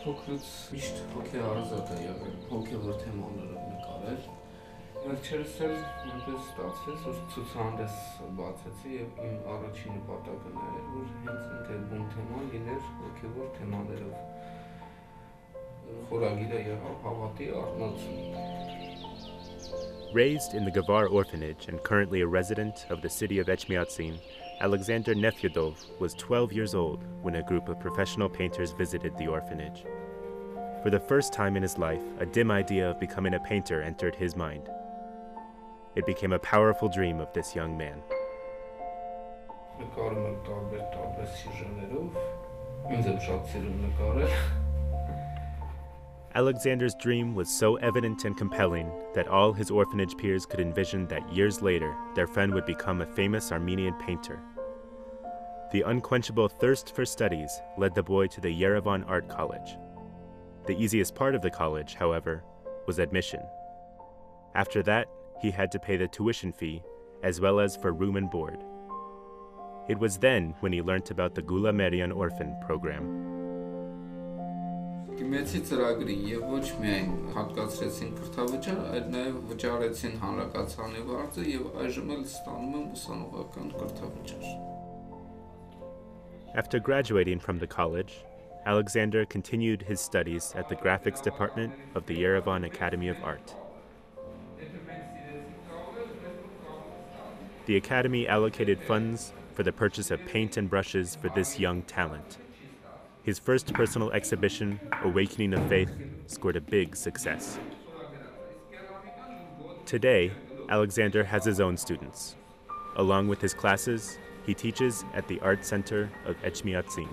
Փոքրուց միշտ հոգի արազատ է եղել, հոգևոր թեմաներով նկարել։ Վերջերս էլ նույնպես ստացվեց, որ ցուցահանդես բացեցի եւ իմ առաջին նպատակն էր, որ հենց ընկերբուն թեման լիներ հոգևոր թեմաներով։ Խորագիրը եղավ հավատի առնոցում։ Raised in the Gavar orphanage and currently a resident of the city of Echmiadzin, Alexander Nefyodov was 12 years old when a group of professional painters visited the orphanage. For the first time in his life, a dim idea of becoming a painter entered his mind. It became a powerful dream of this young man. Alexander's dream was so evident and compelling that all his orphanage peers could envision that years later, their friend would become a famous Armenian painter. The unquenchable thirst for studies led the boy to the Yerevan Art College. The easiest part of the college, however, was admission. After that, he had to pay the tuition fee, as well as for room and board. It was then when he learnt about the Gulamerian Orphan program. Գմեցի ծրագրի եւ ոչ միայն հատկացրեցին կրթավճար, այլ նաեւ վճարեցին հանրակացարանի վարձը եւ այժմ էլ ստանում եմ ուսանողական կրթավճար. After graduating from the college, Alexander continued his studies at the graphics department of the Yerevan Academy of Art. The academy allocated funds for the purchase of paint and brushes for this young talent. His first personal exhibition, Awakening of Faith, scored a big success. Today, Alexander has his own students. Along with his classes, he teaches at the Art Center of Echmiadzin.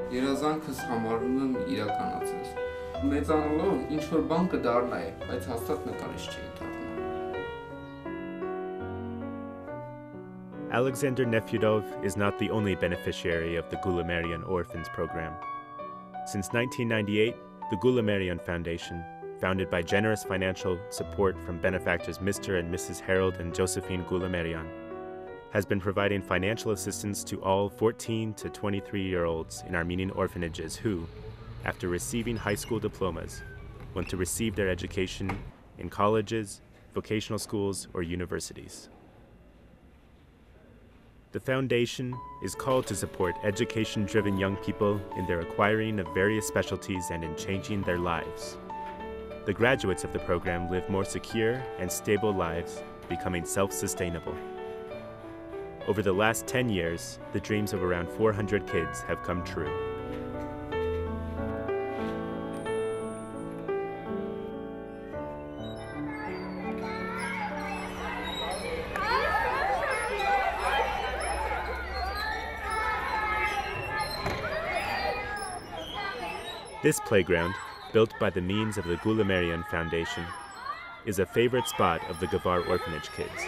Երազանքս համարում եմ իրականացել։ Մեծանալով ինչ որ բան կդառնայի, բայց հաստատ նկարիչ չէի դառնա։ Alexander Nefyodov is not the only beneficiary of the Gulamerian Orphans program. Since 1998, the Gulamerian Foundation, founded by generous financial support from benefactors Mr. and Mrs. Harold and Josephine Gulamerian, has been providing financial assistance to all 14 to 23-year-olds in Armenian orphanages who, after receiving high school diplomas, want to receive their education in colleges, vocational schools, or universities. The foundation is called to support education-driven young people in their acquiring of various specialties and in changing their lives. The graduates of the program live more secure and stable lives, becoming self-sustainable. Over the last 10 years, the dreams of around 400 kids have come true. This playground, built by the means of the Gulamerian Foundation, is a favorite spot of the Gavar orphanage kids,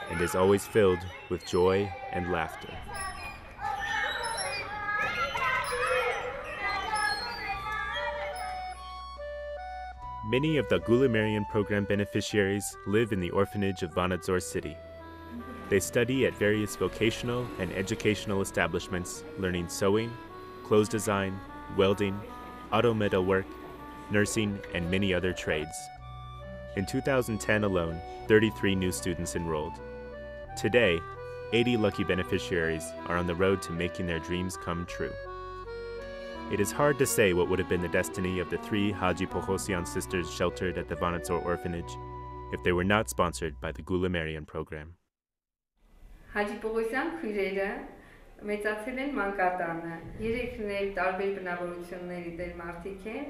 and is always filled with joy and laughter. Many of the Gulamerian program beneficiaries live in the orphanage of Vanadzor city. They study at various vocational and educational establishments, learning sewing, clothes design, welding, auto metalwork, nursing, and many other trades. In 2010 alone, 33 new students enrolled. Today, 80 lucky beneficiaries are on the road to making their dreams come true. It is hard to say what would have been the destiny of the 3 Haji Pohosian sisters sheltered at the Vanadzor orphanage if they were not sponsored by the Gulamerian program. Haji Pohosian քույրերը մեծացել են մանկատանը, երեքն էլ տարբեր բնավորությունների դեր մարդիկ են,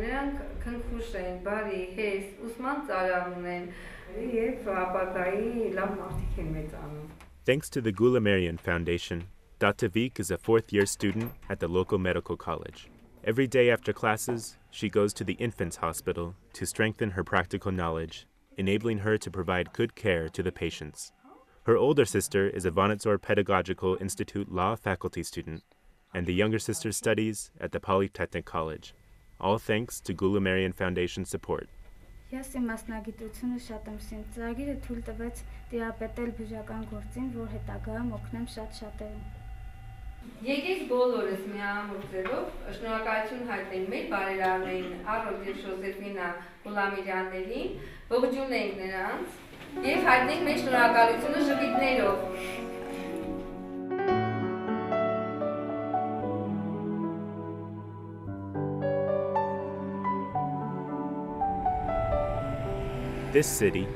նրանք քնքուշ են, բարի, հեզ, ուսման ծարավ ունեն եւ ապագայի լավ մարդիկ են մեծանում. Thanks to the Gulamerian Foundation, Datavik is a 4th-year student at the local medical college. Every day after classes, she goes to the infants hospital to strengthen her practical knowledge, enabling her to provide good care to the patients. Her older sister is a Vanadzor Pedagogical Institute law faculty student and the younger sister studies at the Polytechnic College, all thanks to Gulamerian Foundation support. Ես իմ մասնագիտությունը շատ եմ սիրում։ Ծրագիրը թույլ տվեց տիրապետել բյուջական գործին, որ հետագայում օգնեմ շատ շատերին։ Եկեք բոլորս միամուտ ձևով շնորհակալություն հայտնենք մեր բարերարներին Արոդ եւ Ժոզեֆինա Գուլամիրյաններին, ողջունենք նրանց եւ հայտնենք մեր շնորհակալությունը ժպիտներով։ This city,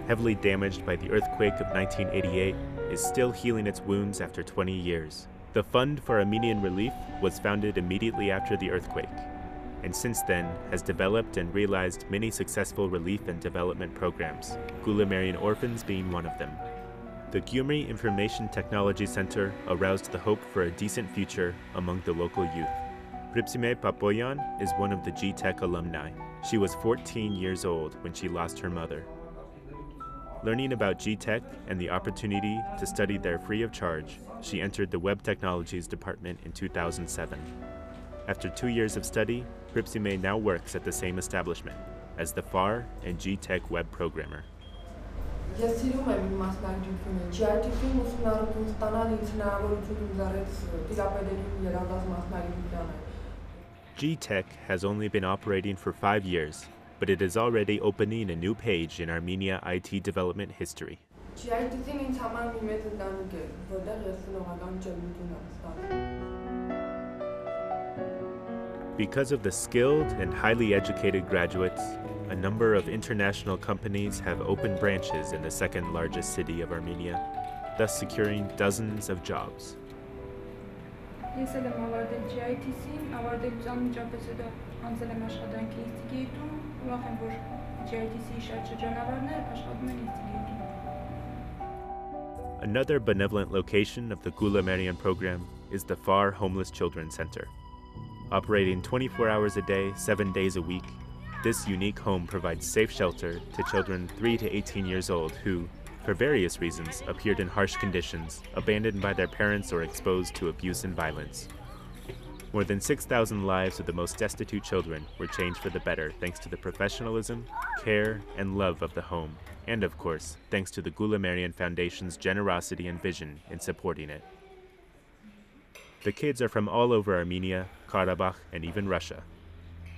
heavily damaged by the earthquake of 1988, is still healing its wounds after 20 years. The Fund for Armenian Relief was founded immediately after the earthquake, and since then has developed and realized many successful relief and development programs, Gulamerian Orphans being one of them. The Gyumri Information Technology Center aroused the hope for a decent future among the local youth. Pripsime Papoyan is one of the G-Tech alumni. She was 14 years old when she lost her mother. Learning about G-Tech and the opportunity to study there free of charge, she entered the Web Technologies department in 2007. After 2 years of study, Pripsime now works at the same establishment as the FAR and G-Tech web programmer. G-Tech has only been operating for 5 years, but it is already opening a new page in Armenia IT development history. Because of the skilled and highly educated graduates, a number of international companies have opened branches in the second largest city of Armenia, thus securing dozens of jobs. Ես էլ եմ ավարտել GITC-ին, ավարտելուց անմիջապես հետո անցել եմ աշխատանքի ինստիտուտում, ուրախ եմ, որ GITC-ի շատ շրջանավարներ աշխատում են ինստիտուտում։ Another benevolent location of the Gulamerian program is the FAR Homeless Children Center. Operating 24 hours a day, 7 days a week, this unique home provides safe shelter to children 3 to 18 years old who, for various reasons, appeared in harsh conditions, abandoned by their parents or exposed to abuse and violence. More than 6,000 lives of the most destitute children were changed for the better thanks to the professionalism, care, and love of the home, and of course, thanks to the Gulamerian Foundation's generosity and vision in supporting it. The kids are from all over Armenia, Karabakh, and even Russia.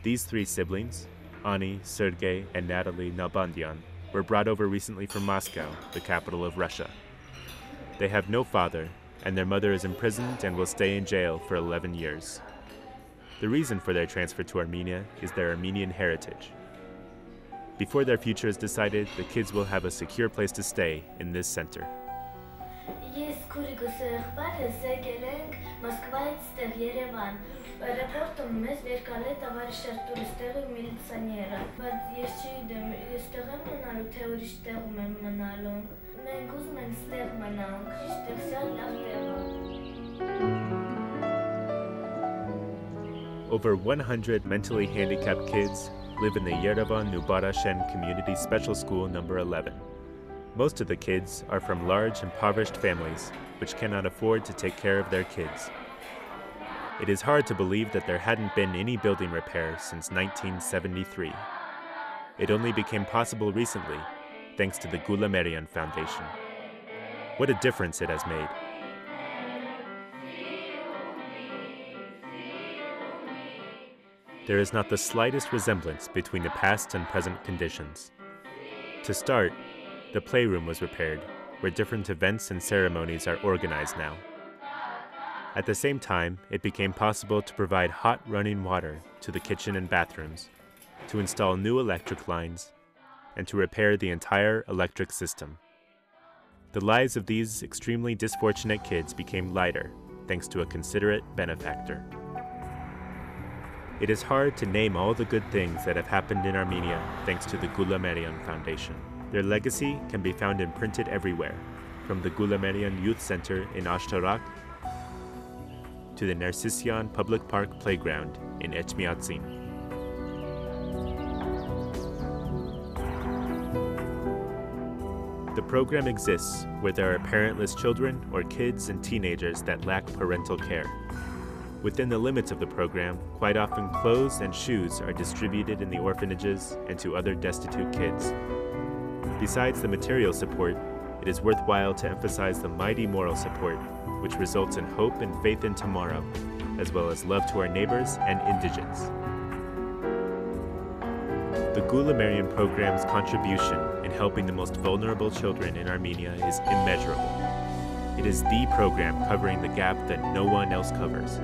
These 3 siblings, Ani, Sergei, and Natalie Nalbandian, were brought over recently from Moscow, the capital of Russia. They have no father, and their mother is imprisoned and will stay in jail for 11 years. The reason for their transfer to Armenia is their Armenian heritage. Before their future is decided, the kids will have a secure place to stay in this center. Ես քուրիկս եղբայրս եկել ենք Մոսկվայից ստեղ Երևան։ Аэропортում մեզ վերկալ է տավարիշար տուրիստեղի միլիցիաները, բայց ես չգիտեմ, ես տեղ եմ մնալու, թե ուրիշ տեղում եմ մնալու։ Մենք ուզում ենք ստեղ մնանք, այստեղ շատ լավ տեղ է։ Over 100 mentally handicapped kids live in the Yerevan Nubarashen Community Special School number 11. Most of the kids are from large, impoverished families which cannot afford to take care of their kids. It is hard to believe that there hadn't been any building repair since 1973. It only became possible recently, thanks to the Gulamerian Foundation. What a difference it has made. There is not the slightest resemblance between the past and present conditions. To start, the playroom was repaired, where different events and ceremonies are organized now. At the same time, it became possible to provide hot running water to the kitchen and bathrooms, to install new electric lines, and to repair the entire electric system. The lives of these extremely disfortunate kids became lighter thanks to a considerate benefactor. It is hard to name all the good things that have happened in Armenia thanks to the Gulamerian Foundation. Their legacy can be found imprinted everywhere, from the Gulamerian Youth Center in Ashtarak to the Nersisyan Public Park Playground in Echmiadzin. The program exists where there are parentless children or kids and teenagers that lack parental care. Within the limits of the program, quite often clothes and shoes are distributed in the orphanages and to other destitute kids. Besides the material support, it is worthwhile to emphasize the mighty moral support, which results in hope and faith in tomorrow, as well as love to our neighbors and indigents. The Gulamerian program's contribution in helping the most vulnerable children in Armenia is immeasurable. It is the program covering the gap that no one else covers.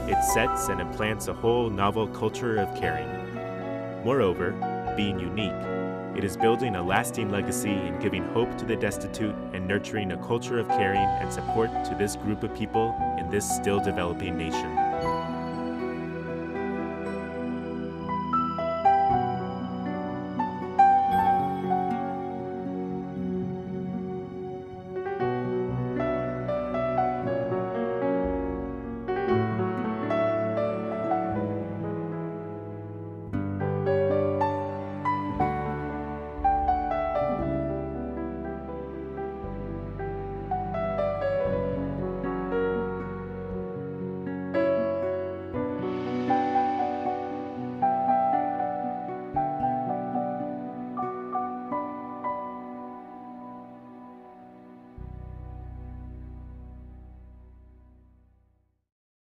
It sets and implants a whole novel culture of caring. Moreover, being unique, it is building a lasting legacy in giving hope to the destitute and nurturing a culture of caring and support to this group of people in this still developing nation.